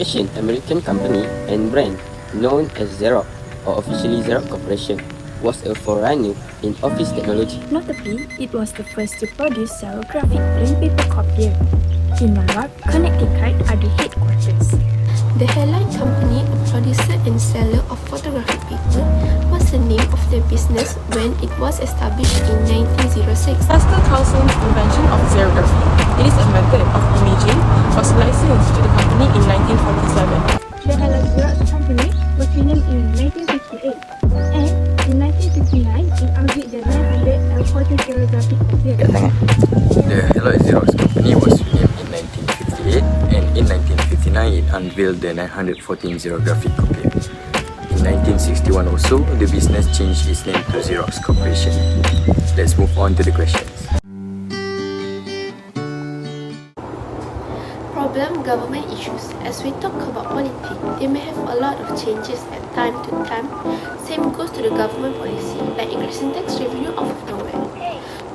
Asian American company and brand known as Xerox, or officially Xerox Corporation, was a forerunner in office technology. Notably, it was the first to produce xerographic plain paper copier. In Malwa, Connecticut are the headquarters. The Headline Company, a producer and seller of photographic paper, was the name of their business when it was established in 1906. Pastel Townsend's invention of xerography, it is a method of imaging, was licensed to the company in 1947. The Hello Xerox Company was renamed in 1958, and in 1959 it unveiled the 900 L40 xerographic copier. The Hello Xerox Company was renamed in 1958, and in 1959 it unveiled the 914 xerographic copier. In 1961 also, the business changed its name to Xerox Corporation. Let's move on to the questions. Problem government issues. As we talk about politics, they may have a lot of changes at time to time. Same goes to the government policy, like increasing tax revenue out of nowhere.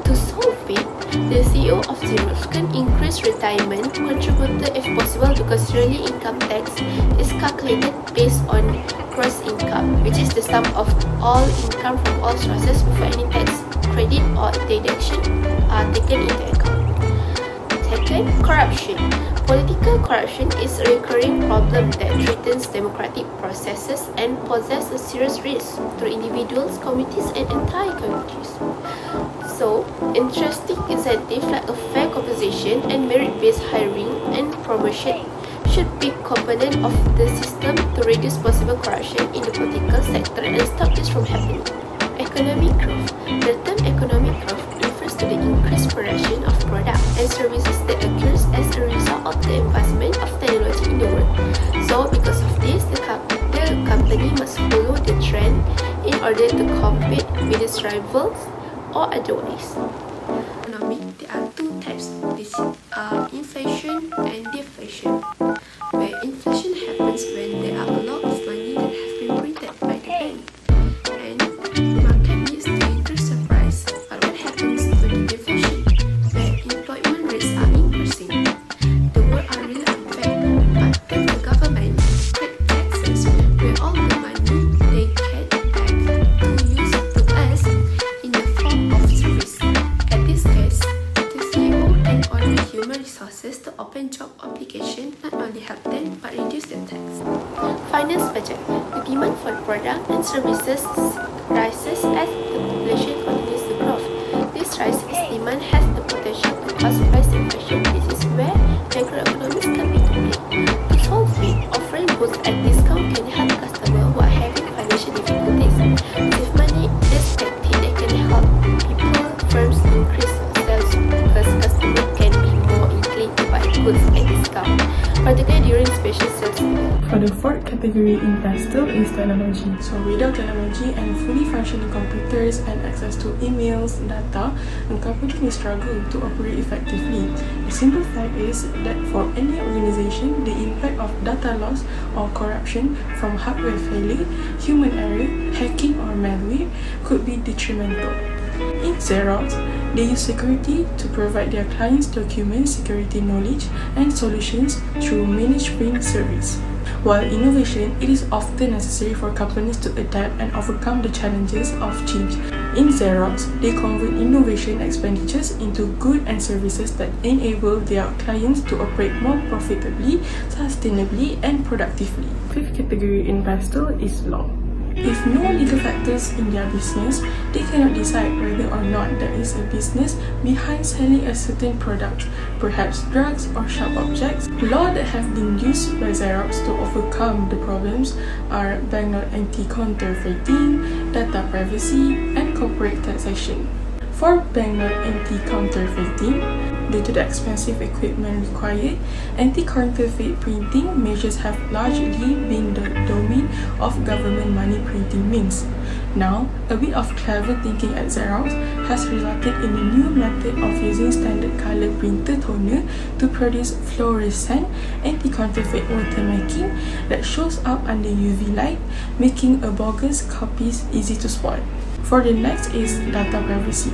To solve it, the CEO of Xerox can increase retirement contributed if possible, because yearly income tax is calculated based on gross income, which is the sum of all income from all sources before any tax credit or deduction are taken into account. Second, corruption. Political corruption is a recurring problem that threatens democratic processes and poses a serious risk to individuals, communities, and entire countries. So, interesting incentives like a fair compensation and merit-based hiring and promotion should be component of the system to reduce possible corruption in the political sector and stop this from happening. Economic growth. The term economic growth refers to the increased production of products and services that occurs as a result of the advancement of technology in the world. So, because of this, the company must follow the trend in order to compete with its rivals or otherwise. Economic, there are two types. This are inflation and deflation. Where inflation happens when there are a lot of money that have been printed by the bank, and the market needs to increase the price. But what happens to the deflation, where employment rates are increasing? The world are really unfair, but then the government create taxes where all the money they get back to use to us in the form of service. At this case, the CEO and other human resources to open job application not only help them but reduce the tax. Finance budget. The demand for products and services rises as the population continues to grow. This rise in demand has the potential to cause price inflation. This is where macroeconomics come into play. To solve it, offering goods at discount can help customers who are having financial difficulties save money. This tactic that can help people, firms increase sales because customers can be more inclined to buy goods at discount, particularly during special sales events. For the fourth category in pastel is technology. So without technology and fully functioning computers and access to emails, data, a company may struggle to operate effectively. The simple fact is that for any organization, the impact of data loss or corruption from hardware failure, human error, hacking or malware could be detrimental. In Xerox, they use security to provide their clients document security knowledge and solutions through managed print service. While innovation, it is often necessary for companies to adapt and overcome the challenges of change. In Xerox, they convert innovation expenditures into goods and services that enable their clients to operate more profitably, sustainably, and productively. Fifth category in pastel is law. If no legal factors in their business, they cannot decide whether or not there is a business behind selling a certain product, perhaps drugs or sharp objects. Laws that have been used by Xerox to overcome the problems are banknote anti-counterfeiting, data privacy, and corporate taxation. For banknote anti-counterfeiting, due to the expensive equipment required, anti-counterfeit printing measures have largely been the domain of government money printing means. Now, a bit of clever thinking at Xerox has resulted in a new method of using standard color printer toner to produce fluorescent anti-counterfeit watermarking that shows up under UV light, making a bogus copies easy to spot. For the next is data privacy.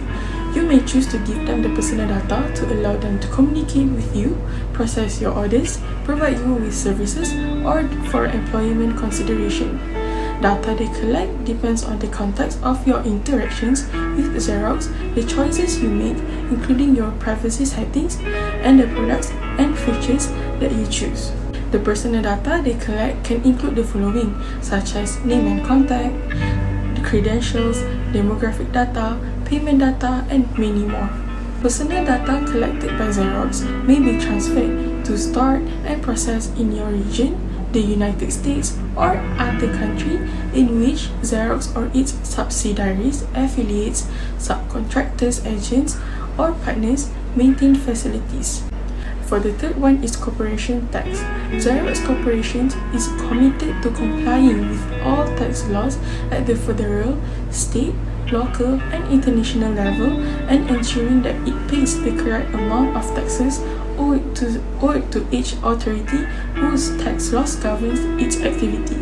You may choose to give them the personal data to allow them to communicate with you, process your orders, provide you with services, or for employment consideration. Data they collect depends on the context of your interactions with Xerox, the choices you make, including your privacy settings, and the products and features that you choose. The personal data they collect can include the following, such as name and contact, credentials, demographic data, payment data, and many more. Personal data collected by Xerox may be transferred to stored and processed in your region, the United States, or other country in which Xerox or its subsidiaries, affiliates, subcontractors, agents, or partners maintain facilities. For the third one is corporation tax. Xerox Corporation is committed to complying with all tax laws at the federal, state, local, and international level, and ensuring that it pays the correct amount of taxes owed to each authority whose tax laws governs its activity.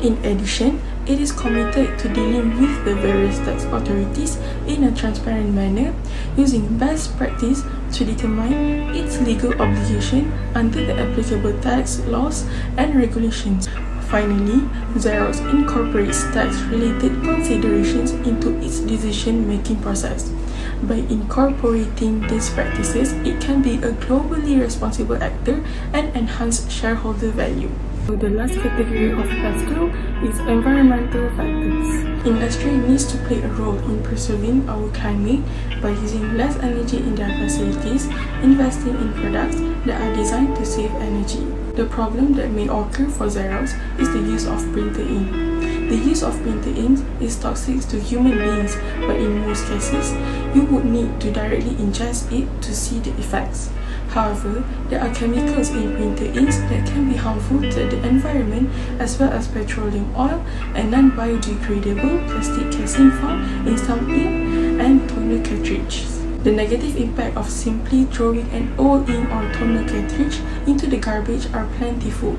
In addition, it is committed to dealing with the various tax authorities in a transparent manner, using best practice to determine its legal obligation under the applicable tax laws and regulations. Finally, Xerox incorporates tax-related considerations into its decision-making process. By incorporating these practices, it can be a globally responsible actor and enhance shareholder value. So the last category of factor is environmental factors. Industry needs to play a role in preserving our climate by using less energy in their facilities, investing in products that are designed to save energy. The problem that may occur for Xerox is the use of printer ink. The use of printer ink is toxic to human beings, but in most cases, you would need to directly ingest it to see the effects. However, there are chemicals in printer inks that can be harmful to the environment, as well as petroleum oil and non-biodegradable plastic casing found in some ink and toner cartridges. The negative impact of simply throwing an old ink or toner cartridge into the garbage are plentiful.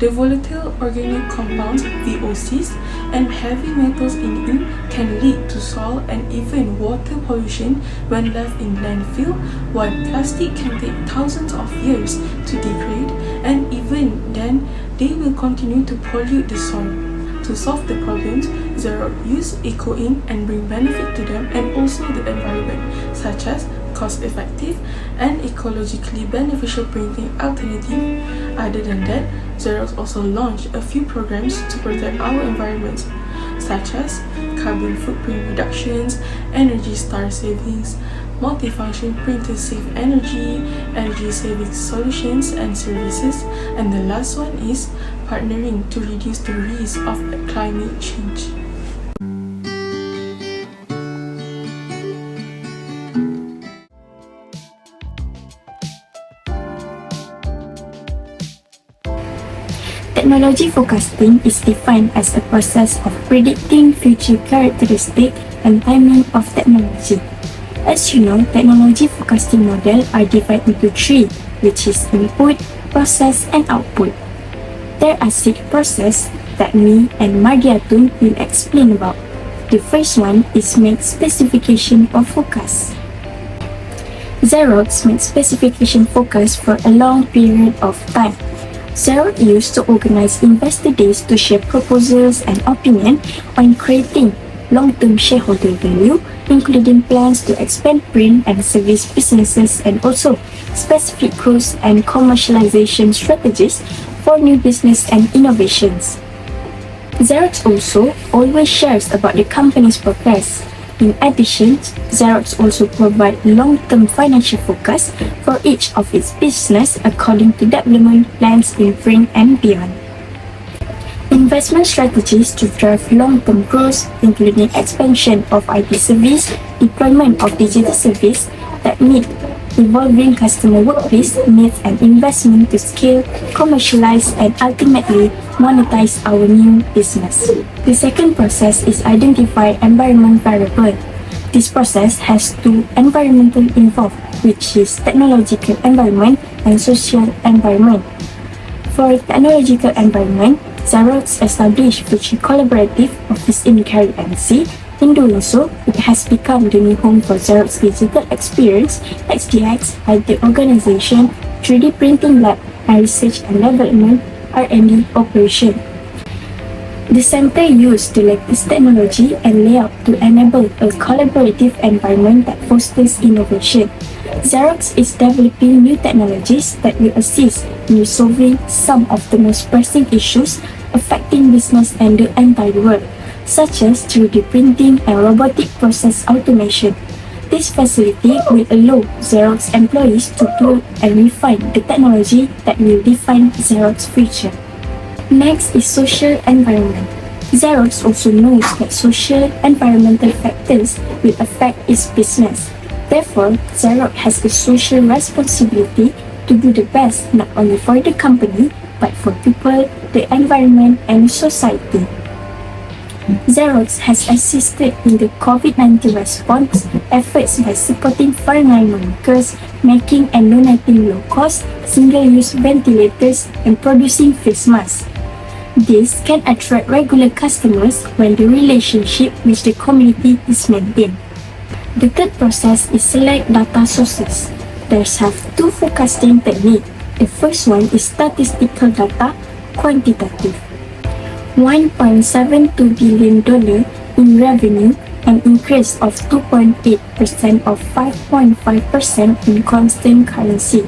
The volatile organic compounds, VOCs, and heavy metals in ink can lead to soil and even water pollution when left in landfill, while plastic can take thousands of years to degrade, and even then, they will continue to pollute the soil. To solve the problems, Xerox use eco-ink and bring benefit to them and also the environment, such as cost-effective and ecologically beneficial printing alternative. Other than that, Xerox also launched a few programs to protect our environment, such as carbon footprint reductions, Energy Star savings, multifunction printers save energy, energy saving solutions and services, and the last one is partnering to reduce the risk of climate change. Technology forecasting is defined as a process of predicting future characteristics and timing of technology. As you know, technology forecasting models are divided into three, which is input, process, and output. There are 6 processes that me and Mardiatun will explain about. The first one is make specification or forecast. Xerox makes specification forecast for a long period of time. Xerox used to organize investor days to share proposals and opinion on creating long-term shareholder value, including plans to expand print and service businesses and also specific growth and commercialization strategies for new business and innovations. Xerox also always shares about the company's progress. In addition, Xerox also provides long-term financial forecasts for each of its business according to development plans in print and beyond. Investment strategies to drive long-term growth, including expansion of IT service, deployment of digital service that meet evolving customer workplace needs, and investment to scale, commercialize, and ultimately monetize our new business. The second process is identify environment variable. This process has 2 environmental involved, which is technological environment and social environment. For technological environment, Xerox established future collaborative office in Cary NC In doing so, it has become the new home for Xerox Digital Experience, XDX, IT organization, 3D printing lab, and research and development, R&D operation. The center used the latest technology and layout to enable a collaborative environment that fosters innovation. Xerox is developing new technologies that will assist in resolving some of the most pressing issues affecting business and the entire world, such as 3D printing and robotic process automation. This facility will allow Xerox employees to build and refine the technology that will define Xerox's future. Next is social environment. Xerox also knows that social environmental factors will affect its business. Therefore, Xerox has a social responsibility to do the best not only for the company, but for people, the environment, and society. Xerox has assisted in the COVID-19 response efforts by supporting frontline workers, making and donating low-cost, single-use ventilators, and producing face masks. This can attract regular customers when the relationship with the community is maintained. The third process is select data sources. There's have two forecasting techniques. The first one is statistical data, quantitative. $1.72 billion in revenue, an increase of 2.8% or 5.5% in constant currency.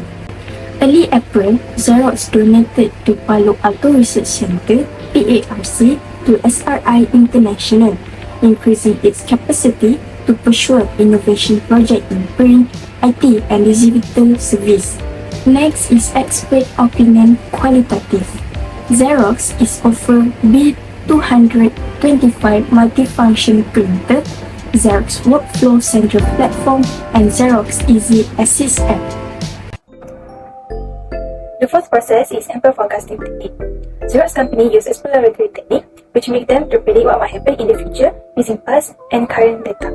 Early April, Xerox donated to Palo Alto Research Center, PARC, to SRI International, increasing its capacity to pursue innovation projects in print, IT, and digital service. Next is expert opinion qualitative. Xerox is offered B225 multifunction printer, Xerox Workflow Central Platform, and Xerox Easy Assist app. The fourth process is ample forecasting technique. Xerox company use exploratory technique, which make them to predict what might happen in the future using past and current data.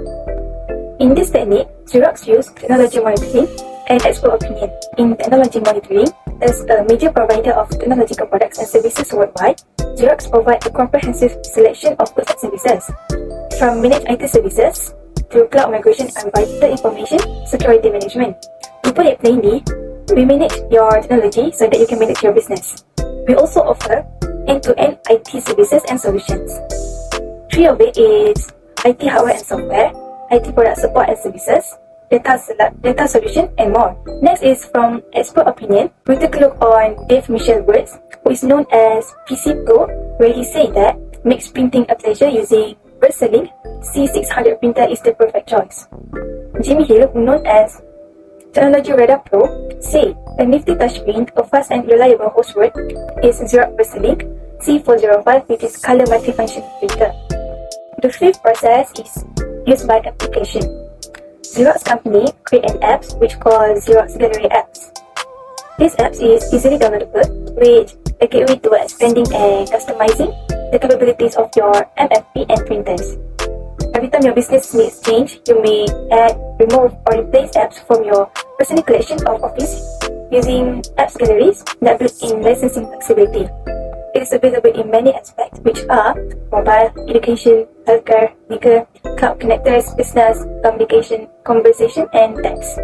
In this technique, Xerox use technology monitoring and expert opinion. In technology monitoring, as a major provider of technological products and services worldwide, Xerox provides a comprehensive selection of goods and services, from managed IT services to cloud migration and vital information security management. To put it plainly, we manage your technology so that you can manage your business. We also offer end-to-end IT services and solutions. Three of it is IT hardware and software, IT product support and services, data solution, and more. Next is from expert opinion. We take a look on Dave Michel Words, who is known as PC Pro, where he said that makes printing a pleasure using Versalink C600 printer is the perfect choice. Jimmy Hill, known as Technology Radar Pro, say a nifty touchscreen, a fast and reliable host word is Xerox Versalink C405, which is color multifunction printer. The fifth process is used by application. Xerox company create an app which called Xerox Gallery apps. This app is easily downloadable, which a gateway to expanding and customizing the capabilities of your MFP and printers. Every time your business needs change, you may add, remove, or replace apps from your personal collection of Office using apps galleries that build in licensing flexibility. It is available in many aspects, which are mobile, education, healthcare, legal, cloud connectors, business, communication, conversation, and text.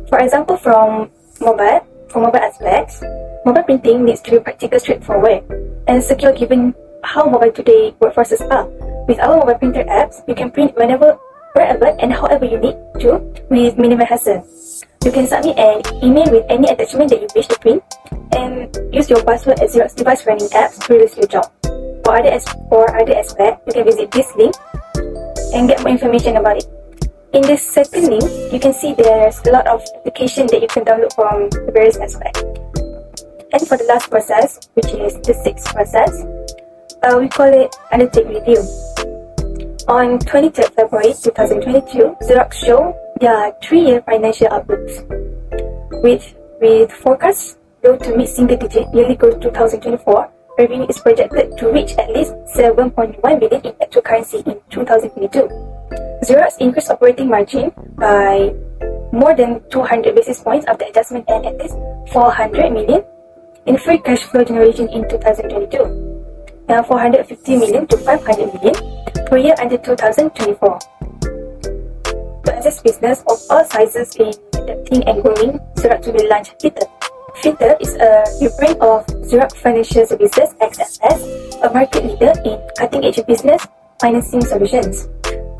For example, for mobile aspects, mobile printing needs to be practical, straightforward, and secure given how mobile today workforces are. With our mobile printer apps, you can print whenever, wherever, and however you need to with minimal hassle. You can submit an email with any attachment that you wish to print and use your password as Xerox device running apps to release your job. For other aspects, you can visit this link and get more information about it. In this second link, you can see there's a lot of applications that you can download from various aspects. And for the last process, which is the sixth process, we call it Undertake Review. On 23rd February 2022, Xerox showed their 3-year financial outlooks. With forecasts low to mid-single-digit yearly growth 2024, revenue is projected to reach at least 7.1 billion in actual currency in 2022. Xerox increased operating margin by more than 200 basis points after adjustment and at least 400 million in free cash flow generation in 2022. 450 million to 500 million per year until 2024. To assess business of all sizes in adapting and growing, Xerox will launch Fitter. Fitter is a rebrand of Xerox Financial Services XFS, a market leader in cutting-edge business financing solutions.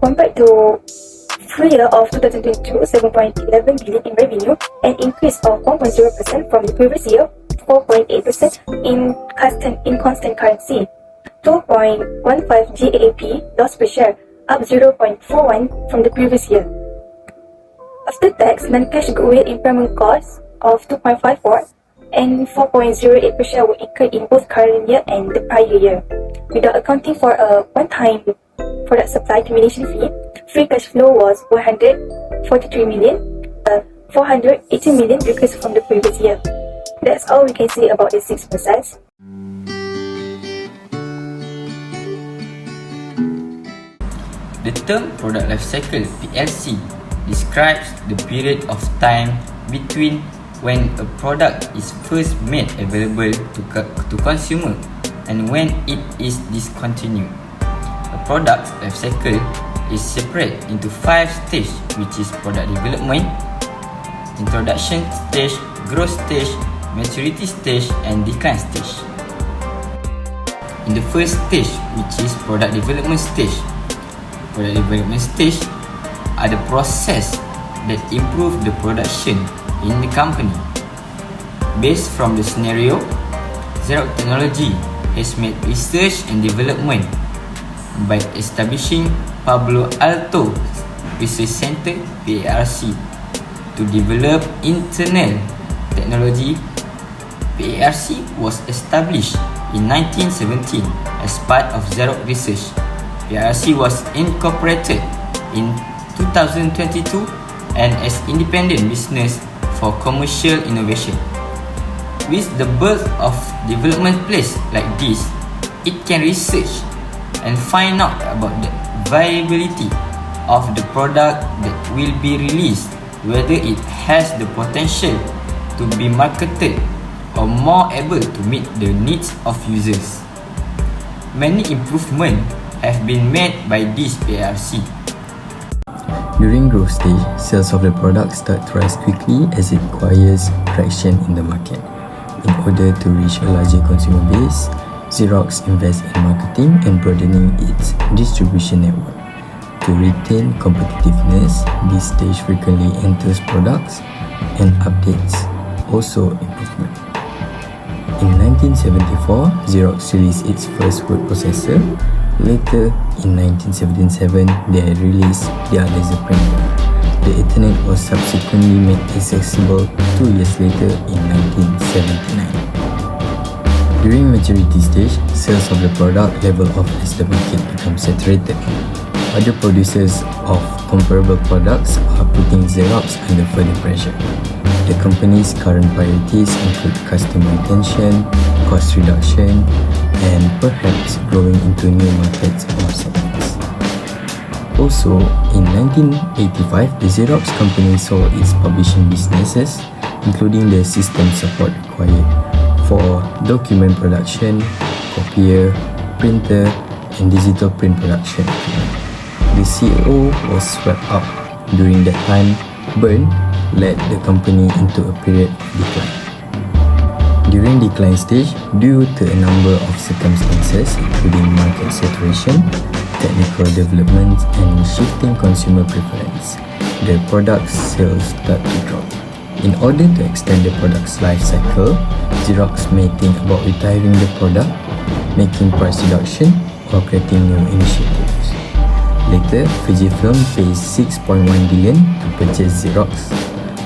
Compared to full year of 2022, 7.11 billion in revenue, an increase of 1.0% from the previous year, 4.8% in constant currency, 2.15 GAAP loss per share, up 0.41 from the previous year. After tax, non-cash goodwill impairment costs of 2.54 and 4.08 per share were incurred in both current year and the prior year. Without accounting for a one-time product supply termination fee, free cash flow was 143 million, 480 million decrease from the previous year. That's all we can say about the 6 process. The term product life cycle (PLC) describes the period of time between when a product is first made available to consumer and when it is discontinued. A product life cycle is separated into 5 stages, which is product development, introduction stage, growth stage, maturity stage, and decline stage. In the first stage, which is product development stage are the process that improve the production in the company. Based from the scenario, Xerox Technology has made research and development by establishing Palo Alto Research Center (PARC) to develop internal technology. PARC was established in 1917 as part of Xerox Research. PARC was incorporated in 2022 and as independent business for commercial innovation. With the birth of development place like this, it can research and find out about the viability of the product that will be released, whether it has the potential to be marketed or more able to meet the needs of users. Many improvements have been made by this PARC. During growth stage, sales of the product start to rise quickly as it acquires traction in the market. In order to reach a larger consumer base, Xerox invests in marketing and broadening its distribution network. To retain competitiveness, this stage frequently enters products and updates, also improvement. In 1974, Xerox released its first word processor. Later, in 1977, they released their laser printer. The Ethernet was subsequently made accessible 2 years later in 1979. During maturity stage, sales of the product level off as the market becomes saturated. Other producers of comparable products are putting Xerox under further pressure. The company's current priorities include customer retention, cost reduction, and perhaps growing into new markets or segments. Also, in 1985, the Xerox company sold its publishing businesses, including the system support required for document production, copier, printer, and digital print production. The CEO was swept up. During that time, burn led the company into a period of decline. During decline stage, due to a number of circumstances including market saturation, technical development, and shifting consumer preference, the product sales start to drop. In order to extend the product's life cycle, Xerox may think about retiring the product, making price reduction, or creating new initiatives. Later, Fujifilm pays 6.1 billion to purchase Xerox.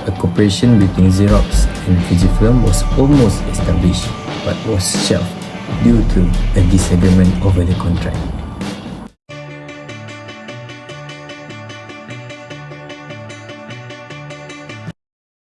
A cooperation between Xerox and Fujifilm was almost established but was shelved due to a disagreement over the contract.